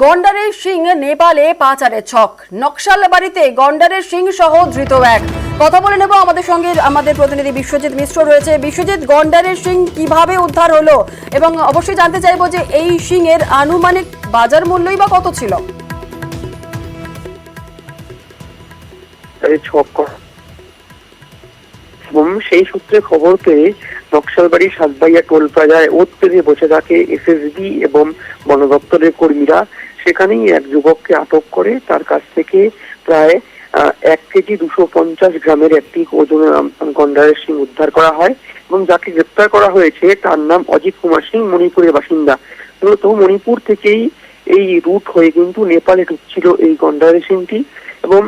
গন্ডারের সিং নেপালে পাচারের ছক, নকশালবাড়িতে গন্ডারের সিং সহ ধৃত এক। কথা বলে নেব, আমাদের সঙ্গে আমাদের প্রতিনিধি বিশ্বজিৎ মিশ্র রয়েছে। বিশ্বজিৎ, গন্ডারের সিং কিভাবে উদ্ধার হলো এবং অবশ্যই জানতে চাইবো যে এই সিং এর আনুমানিক বাজার মূল্যই বা কত ছিল? সেই সূত্রে খবর পেয়ে নকশালবাড়ি সাতবাইয়া টোল প্লাজায় ওত পেতে বসে থাকে এসএসবি এবং বন দপ্তরের কর্মীরা। সেখানেই এক যুবককে আটক করে তার কাছ থেকে প্রায় 1 কেজি 250 গ্রামের একটি ওজনের গন্ডারের সিং উদ্ধার করা হয় এবং যাকে গ্রেপ্তার করা হয়েছে তার নাম অজিত কুমার সিং, মণিপুরের বাসিন্দা। মূলত মণিপুর থেকেই এই রুট হয়ে কিন্তু নেপালে ঢুকছিল এই গন্ডারের সিংটি এবং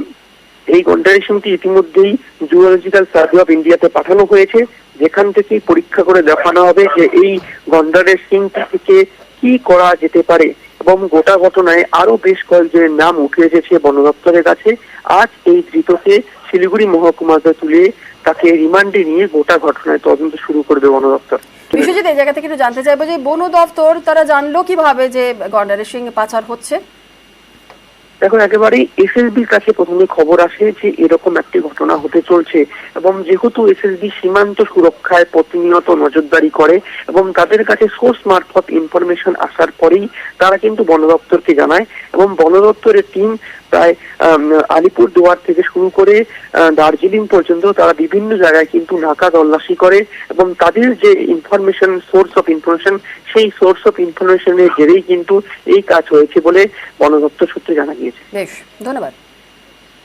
এই গন্ডারের সিংটি ইতিমধ্যেই জুওলজিক্যাল সার্ভে অফ ইন্ডিয়াতে পাঠানো হয়েছে, যেখান থেকে পরীক্ষা করে দেখানো হবে যে এই গন্ডারের সিংটি থেকে কি করা যেতে পারে। এবং গোটা ঘটনায় আরো বেশ কয়েকজনের নাম উঠে এসেছে বন দপ্তরের কাছে। আজ এই ধৃতকে শিলিগুড়ি মহকুমাতে তুলে তাকে রিমান্ডে নিয়ে গোটা ঘটনায় তদন্ত শুরু করবে বন দপ্তর। বিশ্বজিৎ, এই জায়গা থেকে একটু জানতে চাইবো যে বন দপ্তর তারা জানলো কিভাবে যে গন্ডারের সিং পাচার হচ্ছে? এখন একেবারেই এসএসবির কাছে প্রথমে খবর আসে যে এরকম একটি ঘটনা হতে চলছে এবং যেহেতু এসএসবি সীমান্ত সুরক্ষায় প্রতিনিয়ত নজরদারি করে এবং তাদের কাছে সোর্স মারফত ইনফরমেশন আসার পরেই তারা কিন্তু বন দপ্তরকে জানায় এবং বন দপ্তরের টিম প্রায় আলিপুরদুয়ার থেকে শুরু করে দার্জিলিং পর্যন্ত তারা বিভিন্ন জায়গায় কিন্তু নাকা তল্লাশি করে এবং তাদের যে ইনফরমেশন, সোর্স অফ ইনফরমেশন, সেই সোর্স অফ ইনফরমেশনের জেরেই কিন্তু এই কাজ হয়েছে বলে বন দপ্তর সূত্রে জানা গিয়েছে। বেশ, ধন্যবাদ।